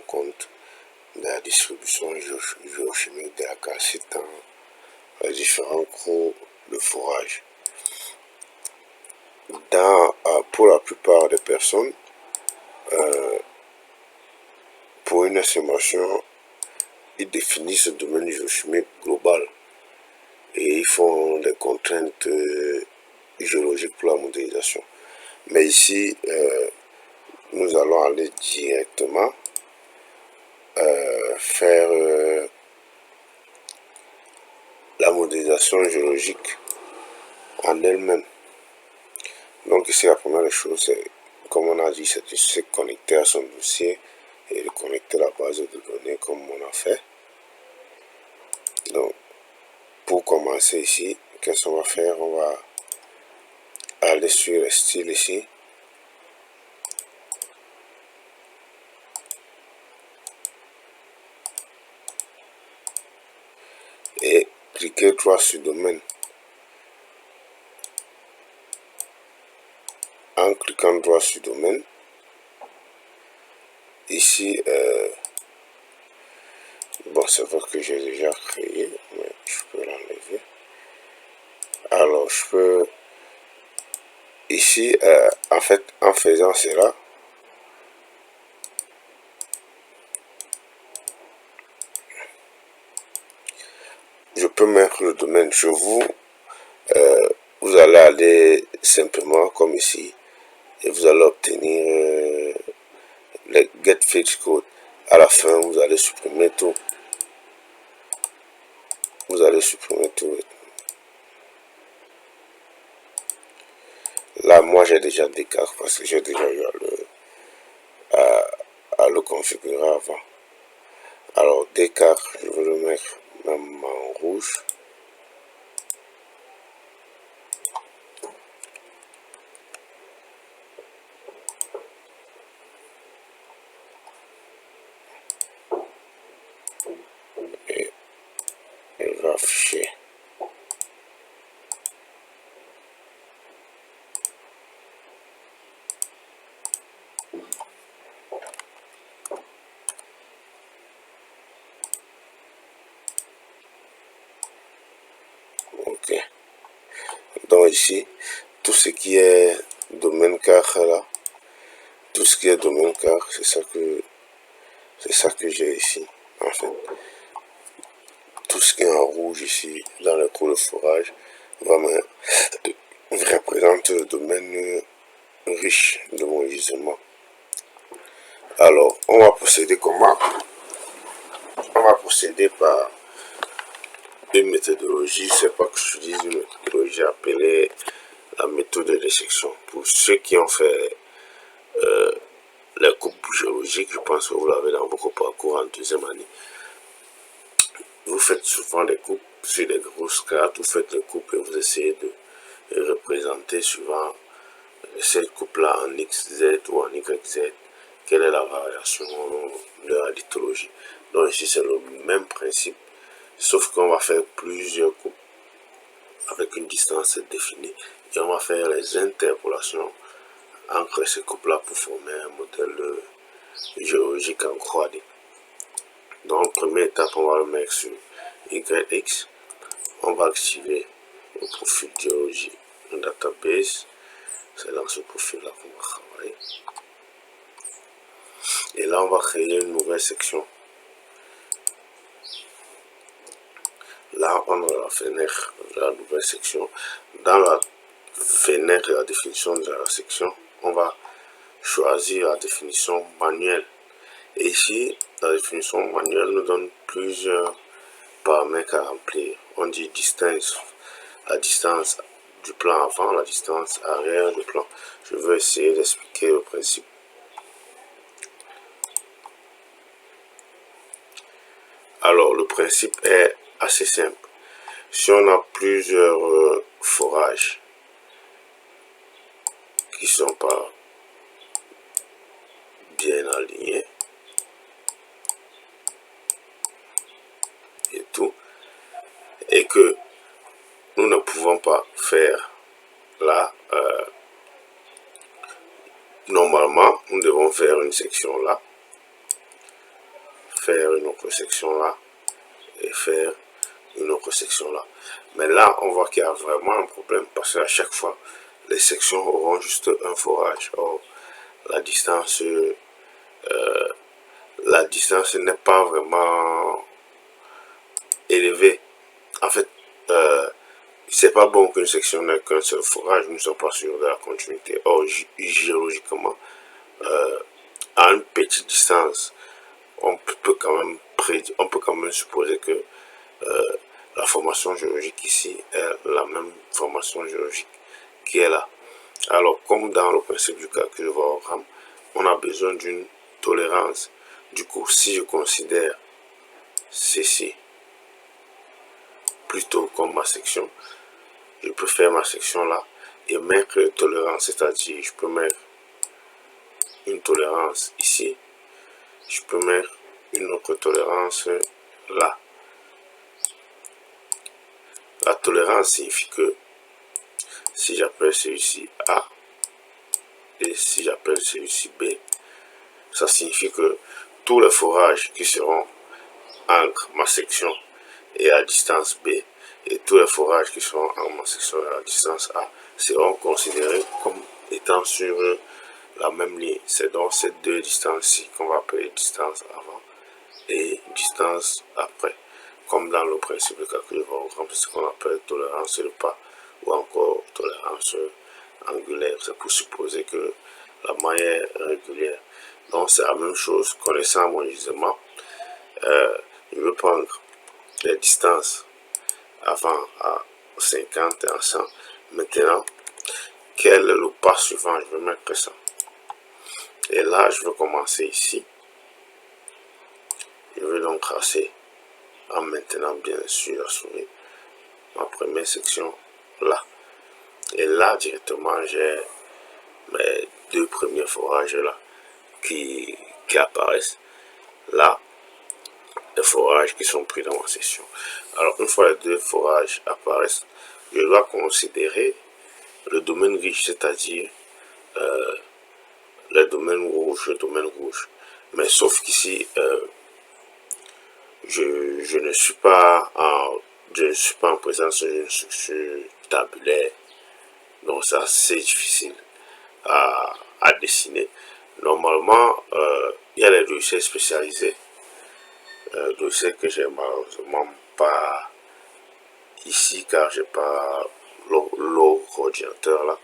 compte de la distribution géochimique de la calcite dans les différents groupes de fourrage. Pour la plupart des personnes, pour une estimation, ils définissent ce domaine géochimique global et ils font des contraintes géologiques pour la modélisation. Mais ici, nous allons aller directement faire la modélisation géologique en elle-même. Donc ici, la première chose, c'est, comme on a dit, c'est de se connecter à son dossier et de connecter la base de données comme on a fait. Donc, pour commencer ici, qu'est-ce qu'on va faire? On va aller sur les styles ici. Et cliquer droit sur domaine. En cliquant droit sur domaine, ici, bon, c'est vrai que j'ai déjà créé, mais je peux l'enlever. Alors, je peux, ici, en fait, en faisant cela, je peux mettre le domaine chez vous. Vous allez aller simplement comme ici et vous allez obtenir les get fetch code. À la fin, vous allez supprimer tout. Vous allez supprimer tout. Là, moi, j'ai déjà des cartes parce que j'ai déjà eu à le configurer avant. Alors, des cartes, je vais le mettre même en rouge. Et il va afficher. Ok. Donc ici, tout ce qui est domaine car là, tout ce qui est domaine car, c'est ça que j'ai ici, en fait. Tout ce qui est en rouge ici, dans le trou de forage, représente le domaine riche de mon gisement. Alors, on va procéder comment? On va procéder par une méthodologie, c'est pas que je dise une méthodologie appelée la méthode de section. Pour ceux qui ont fait les coupes géologiques, je pense que vous l'avez dans votre parcours en deuxième année. Vous faites souvent des coupes sur des grosses cartes, vous faites les coupes et vous essayez de représenter suivant cette coupe-là en XZ ou en YZ, quelle est la variation de la lithologie. Donc ici c'est le même principe, sauf qu'on va faire plusieurs coupes avec une distance définie et on va faire les interpolations entre ces coupes-là pour former un modèle géologique en 3D. Donc première étape, on va le mettre sur YX, on va activer le profil géologie en database. C'est dans ce profil-là qu'on va travailler. Et là, on va créer une nouvelle section. Là, on a la fenêtre de la nouvelle section. Dans la fenêtre de la définition de la section, on va choisir la définition manuelle. Et ici, la définition manuelle nous donne plusieurs paramètres à remplir. On dit distance, la distance du plan avant, la distance arrière du plan. Je vais essayer d'expliquer le principe. Alors, le principe est assez simple. Si on a plusieurs forages qui ne sont pas bien alignés et tout, et que nous ne pouvons pas faire là, normalement, nous devons faire une section là, faire une autre section là et faire une autre section là. Mais là, on voit qu'il y a vraiment un problème parce qu'à chaque fois, les sections auront juste un forage. Or, la distance n'est pas vraiment élevée. En fait, c'est pas bon qu'une section n'ait qu'un seul forage, nous ne sommes pas sûrs de la continuité. Or, géologiquement, à une petite distance, on peut quand même supposer que la formation géologique ici est la même formation géologique qui est là. Alors, comme dans le principe du calcul de Vaughan, on a besoin d'une tolérance. Du coup, si je considère ceci plutôt comme ma section, je peux faire ma section là et mettre une tolérance, c'est-à-dire je peux mettre une tolérance ici, je peux mettre une autre tolérance là. La tolérance signifie que si j'appelle celui-ci A et si j'appelle celui-ci B, ça signifie que tous les forages qui seront entre ma section et à distance B et tous les forages qui seront en ma section et à distance A seront considérés comme étant sur la même ligne. C'est donc ces deux distances-ci qu'on va appeler distance avant et distance après. Comme dans le principe de calcul de Vaughan, c'est ce qu'on appelle tolérance de pas ou encore tolérance angulaire. C'est pour supposer que la maille est régulière. Donc c'est la même chose. Connaissant mon gisement, je veux prendre les distances avant à 50 et à 100. Maintenant, quel est le pas suivant? Je vais mettre ça. Et là, je vais commencer ici. Je vais donc tracer en maintenant bien sûr la souris ma première section là. Et là, directement, j'ai mes deux premiers forages là qui apparaissent. Là, les forages qui sont pris dans ma section. Alors, une fois les deux forages apparaissent, je dois considérer le domaine riche, c'est-à-dire le domaine rouge, Mais sauf qu'ici, je ne suis pas en présence d'une structure tabulaire, donc c'est assez difficile à dessiner. Normalement, il y a les logiciels spécialisés, logiciels que j'ai malheureusement pas ici car j'ai pas l'ordinateur là.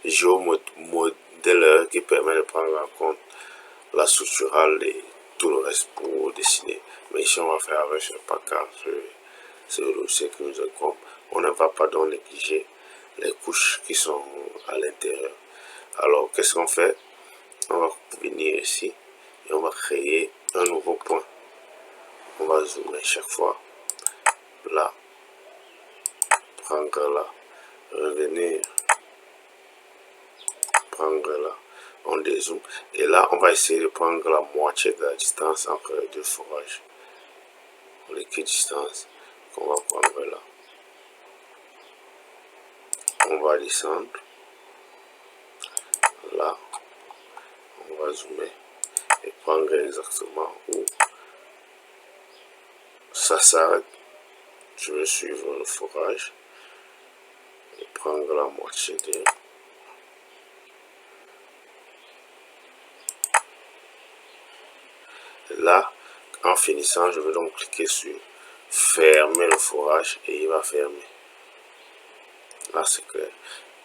Géomodèle qui permet de prendre en compte la structurale et tout le reste pour dessiner. Mais ici on va faire avec ce packard, c'est le logiciel qui nous incombe. On ne va pas donc négliger les couches qui sont à l'intérieur. Alors qu'est-ce qu'on fait? On va venir ici et on va créer un nouveau point. On va zoomer chaque fois. Là, prendre là, revenir, prendre là, on dézoome. Et là, on va essayer de prendre la moitié de la distance entre les deux forages. L'équidistance qu'on va prendre là. On va descendre. Là, on va zoomer et prendre exactement où ça s'arrête. Je vais suivre le forage et prendre la moitié de là. En finissant, je vais donc cliquer sur fermer le forage et il va fermer. Là, c'est clair.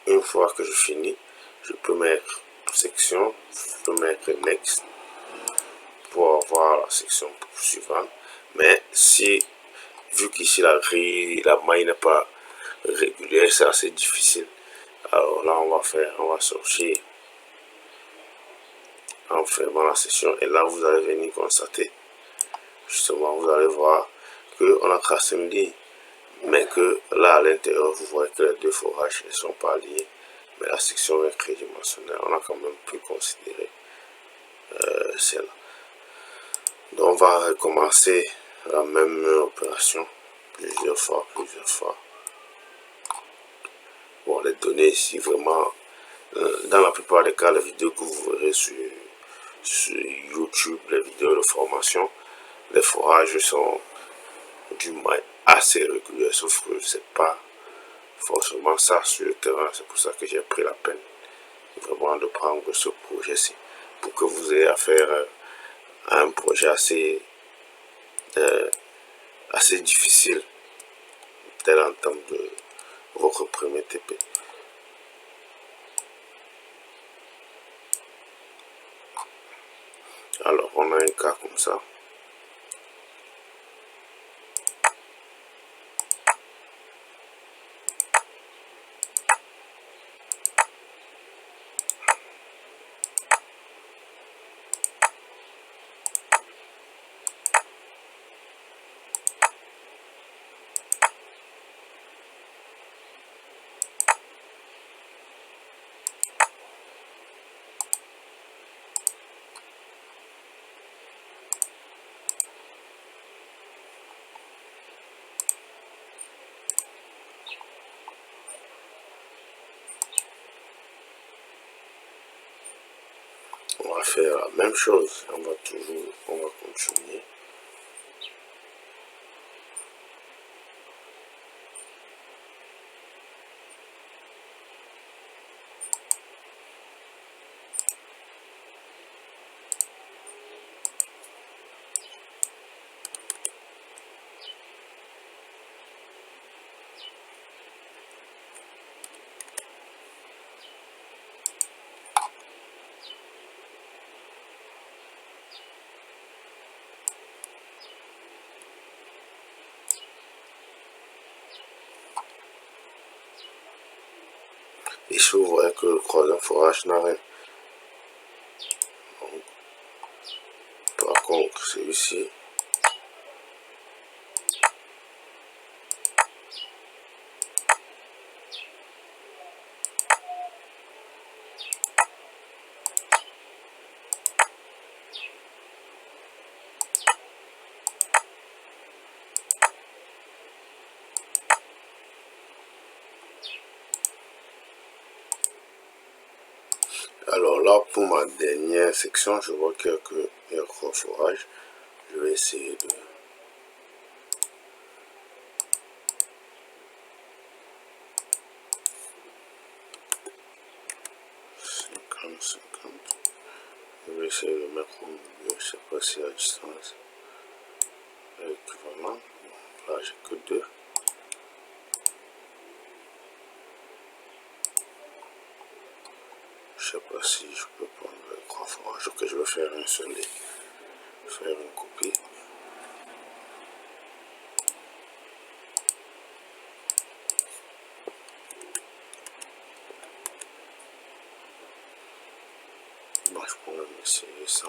Une fois que je finis, je peux mettre section, je peux mettre next pour avoir la section suivante. Mais si, vu qu'ici la grille, la maille n'est pas régulière, c'est assez difficile. Alors là, on va sortir en fermant la section. Et là, vous allez venir constater, justement, vous allez voir qu'on a tracé une ligne. Mais que là, à l'intérieur, vous voyez que les deux forages ne sont pas liés. Mais la section est tridimensionnelle. On a quand même pu considérer celle-là. Donc, on va recommencer la même opération plusieurs fois. Bon, les données ici, vraiment, dans la plupart des cas, les vidéos que vous verrez sur YouTube, les vidéos de formation, les forages sont du moins assez réguliers, sauf que c'est pas forcément ça sur le terrain. C'est pour ça que j'ai pris la peine vraiment de prendre ce projet-ci, pour que vous ayez affaire à un projet assez difficile dès l'entame de votre premier TP. Alors, on a un cas comme ça. On va faire la même chose, on va continuer. Ici, vous voyez que le croiseur forage n'a rien. Par contre, celui-ci, alors là, pour ma dernière section, je vois qu'il y a encore forage. Je vais essayer de... Je vais essayer de mettre au milieu, je sais pas si à distance est équivalent. Là, j'ai que 2. Je sais pas si je peux prendre le grand forage. Ok, je vais faire un seul et faire une copie. Bon, je pourrais essayer ça.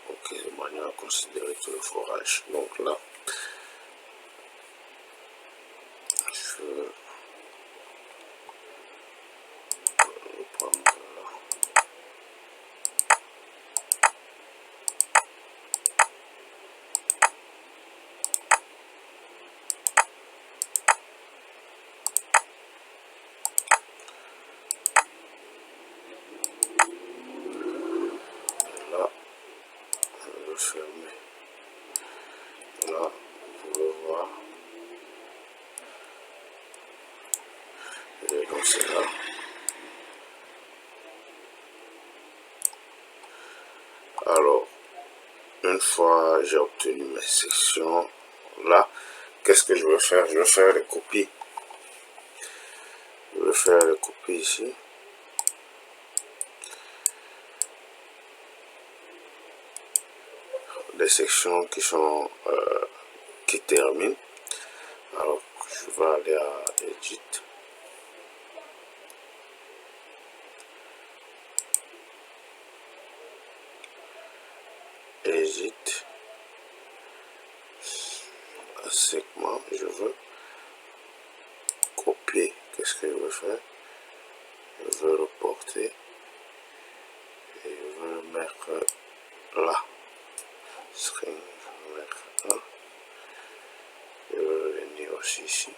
Ok, de manière à considérer tout le forage. Donc là, je vais le prendre là. Là, je vais fermer. Là, vous pouvez voir. Et donc c'est là. Alors, une fois j'ai obtenu mes sections là, qu'est-ce que je vais faire? Je vais faire les copies. Je vais faire les copies ici. Des sections qui terminent. Alors, je vais aller à Edit. Edit. Segment, je veux copier. Qu'est-ce que je veux faire? Je veux reporter et je veux le mettre là. String, je vais le mettre là. Je vais venir aussi ici.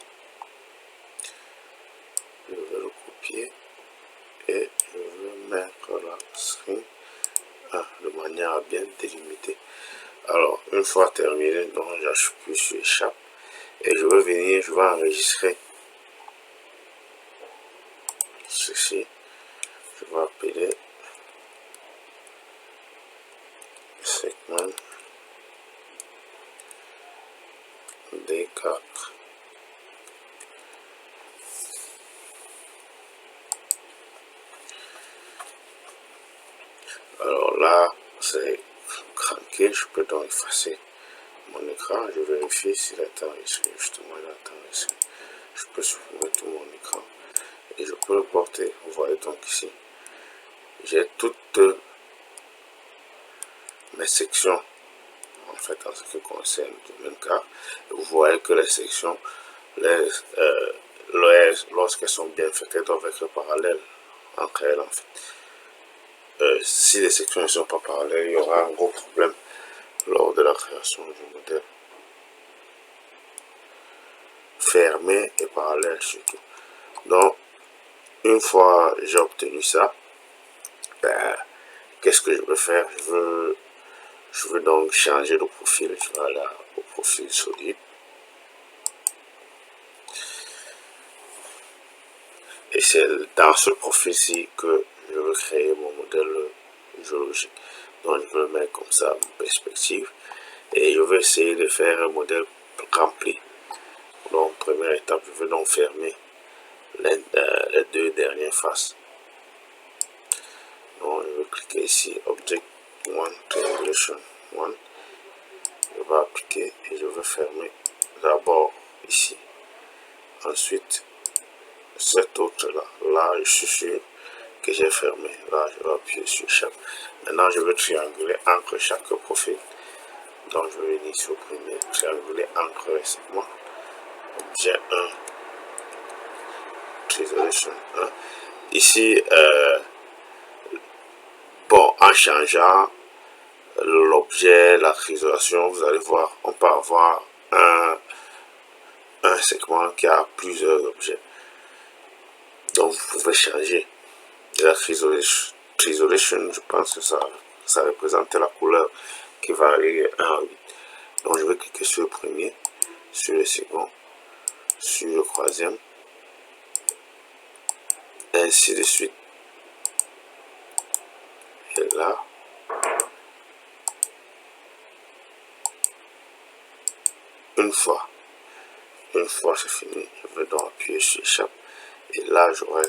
bien délimité. Alors, une fois terminé, donc j'appuie sur échappe et je vais venir, je vais enregistrer ceci. Je vais appeler segment D4. Alors là, c'est craqué, je peux donc effacer mon écran. Je vérifie s'il est enregistré. Justement, il est enregistré. Je peux supprimer tout mon écran et je peux le porter. Vous voyez donc ici, j'ai toutes mes sections en fait en ce qui concerne le domaine car vous voyez que les sections, lorsqu'elles sont bien faites, elles doivent être parallèles entre elles en fait. Si les sections ne sont pas parallèles, il y aura un gros problème lors de la création du modèle. Fermé et parallèle surtout. Donc, une fois j'ai obtenu ça, qu'est-ce que je veux faire? Je veux donc changer de profil. Je vais aller au profil solide. Et c'est dans ce profil-ci que je veux créer mon modèle géologique. Donc je veux le mettre comme ça en perspective. Et je vais essayer de faire un modèle rempli. Donc première étape, je veux donc fermer les deux dernières faces. Donc je vais cliquer ici, Object 1, Triangulation 1. Je vais appliquer et je vais fermer d'abord ici. Ensuite, cet autre là je suis sûr que j'ai fermé. Là, je vais appuyer sur chaque. Maintenant, je veux trianguler entre chaque profil. Donc, je vais venir sur le premier, trianguler entre les segments. Objet 1, Triangulation 1. Ici, bon, en changeant l'objet, la triangulation, vous allez voir, on peut avoir un segment qui a plusieurs objets. Donc, vous pouvez changer la triangulation. Je pense que ça représente la couleur qui varie 1 à 8. Donc, je vais cliquer sur le premier, sur le second, sur le troisième, et ainsi de suite. Et là, une fois c'est fini, je vais donc appuyer sur échappe. Et là, j'aurai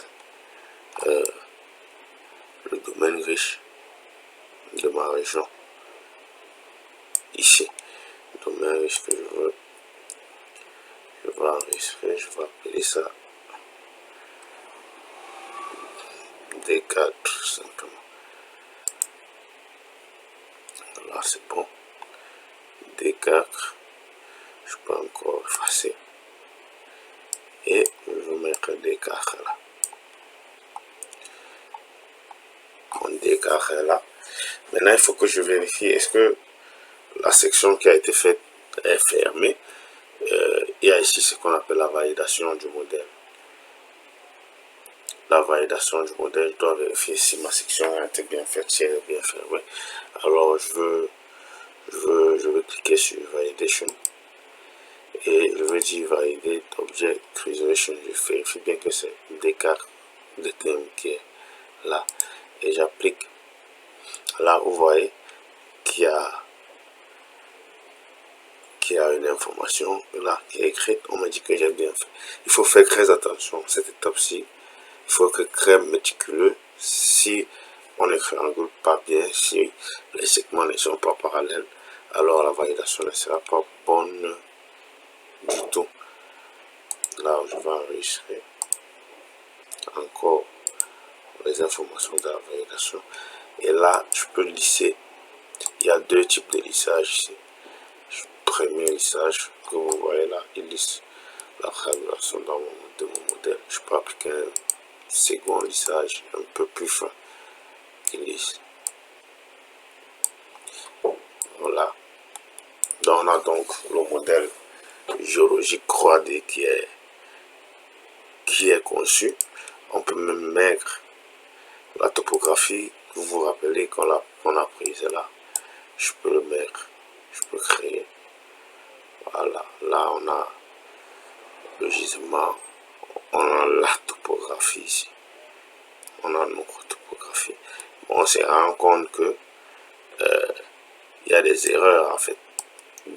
le domaine riche de ma région. Ici, le domaine riche que je vais enregistrer, je vais appeler ça D4 simplement. Là, c'est bon. D4, je peux encore effacer. Et je vais mettre D4 là. Mon D4 est là. Maintenant, il faut que je vérifie est-ce que la section qui a été faite est fermée. Il y a ici ce qu'on appelle la validation du modèle. La validation du modèle, je dois vérifier si ma section a été bien faite, si elle est bien fermée. Alors, je vais cliquer sur Validation et je vais dire Validate Object Resolution. Je vérifie bien que c'est D4 de thème qui est là et j'applique. Là, vous voyez qu'il y a une information là qui est écrite. On m'a dit que j'ai bien fait. Il faut faire très attention à cette étape-ci. Il faut être très méticuleux. Si on ne triangule pas bien, si les segments ne sont pas parallèles, alors la validation ne sera pas bonne du tout. Là, je vais enregistrer encore les informations de la validation. Et là, je peux lisser. Il y a deux types de lissage ici. Premier lissage que vous voyez là, il lisse la triangulation de mon modèle. Je peux appliquer un second lissage un peu plus fin qui lisse. Voilà. Donc on a donc le modèle géologique 3D qui est conçu. On peut même mettre la topographie que vous vous rappelez qu'on a prise là. je peux le mettre, je peux créer. Voilà, là on a le gisement, on a la topographie ici, on a notre topographie. Bon, on se rend compte que il y a des erreurs en fait,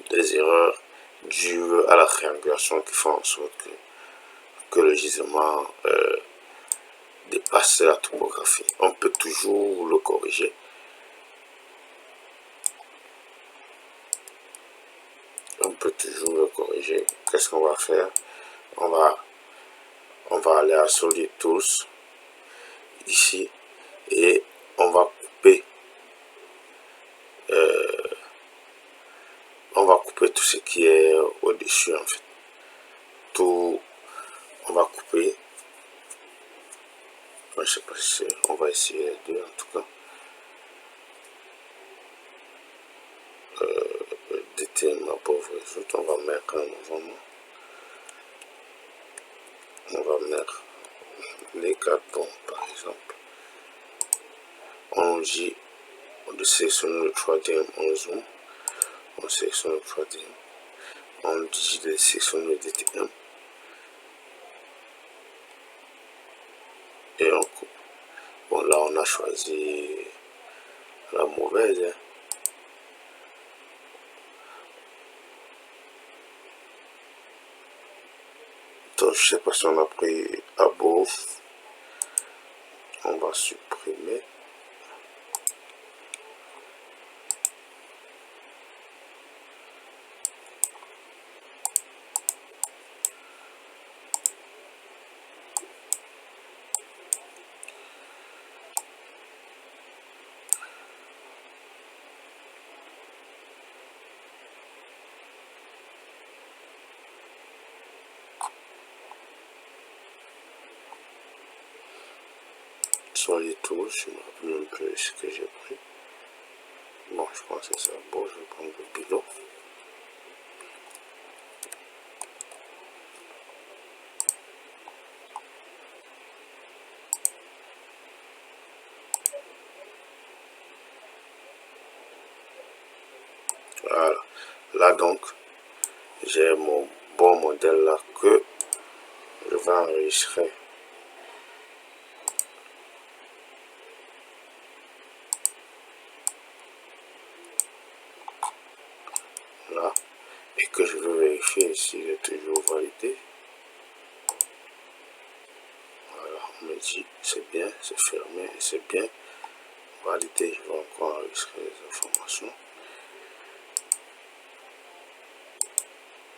des erreurs dues à la triangulation qui font en sorte que le gisement dépasse la topographie. On peut toujours le corriger. On peut toujours le corriger. Qu'est-ce qu'on va faire? On va aller à Solid Tools ici et on va couper tout ce qui est au-dessus en fait. Tout, on va couper. Je sais pas si on va essayer les deux en tout cas. Détermine ma pauvre résoute, on va mettre un mouvement. On va mettre les 4 bons par exemple. On dit, on sélectionne le 3D, on zoom, on sélectionne le 3D, on dit de sélectionner le DTM et on coupe. Bon, là on a choisi la mauvaise. Hein. Donc, je sais pas si on a pris above. On va supprimer. Sur les tours, je me rappelle un peu ce que j'ai pris. Bon, je pense que c'est ça. Bon, je vais prendre le bilan. Voilà. Là donc, j'ai mon bon modèle là que je vais enregistrer. Là. Et que je veux vérifier s'il est toujours validé. Voilà, on me dit c'est bien, c'est fermé, c'est bien validé. Je vais encore enregistrer les informations.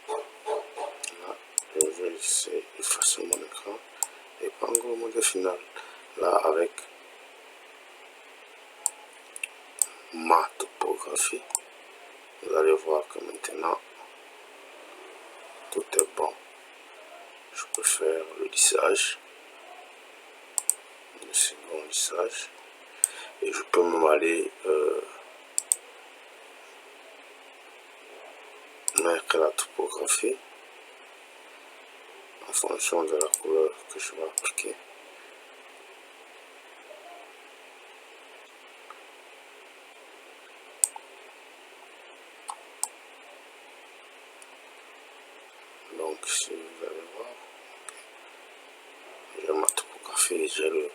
Là, je vais essayer d'effacer mon écran et prendre le modèle final. Là, avec ma topographie, vous allez voir que maintenant tout est bon. Je peux faire le lissage, le second lissage, et je peux même aller mettre la topographie en fonction de la couleur que je vais appliquer. Donc si vous allez voir, j'ai ma topographie, j'ai le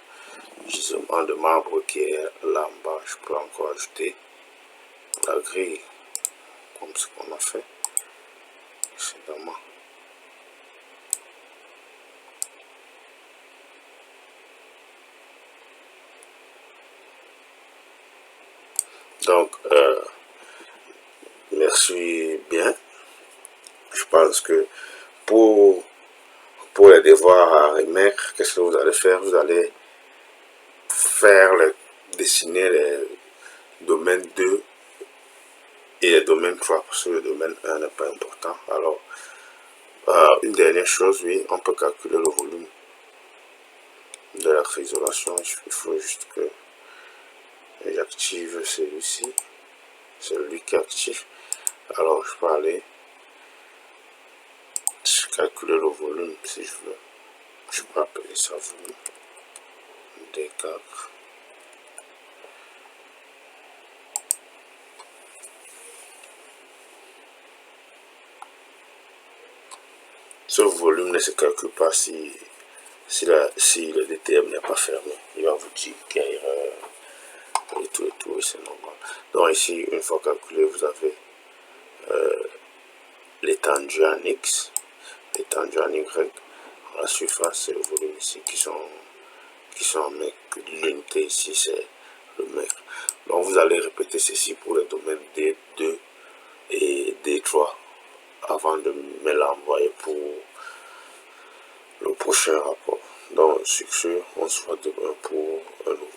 gisement de marbre qui est là en bas. Je peux encore ajouter la grille comme ce qu'on a fait précédemment. Donc, merci bien. Je pense que pour les devoirs à remettre, qu'est-ce que vous allez faire? Vous allez dessiner les domaines 2 et les domaines 3, parce que le domaine 1 n'est pas important. Alors, une dernière chose, oui, on peut calculer le volume de la isolation. Il faut juste que j'active celui-ci. C'est lui qui est actif. Alors, je peux aller calculer le volume si je veux. Je peux appeler ça volume D4. Ce volume ne se calcule pas si le DTM n'est pas fermé. Il va vous dire qu'il y a erreur et tout, et c'est normal. Donc ici, une fois calculé, vous avez l'étendue en X, l'étendue en Y, la surface et le volume ici qui sont en mètres. L'unité ici, c'est le mètre. Donc vous allez répéter ceci pour les domaines D2 et D3 avant de me l'envoyer pour le prochain rapport. Donc sur ce, on se voit demain pour un nouveau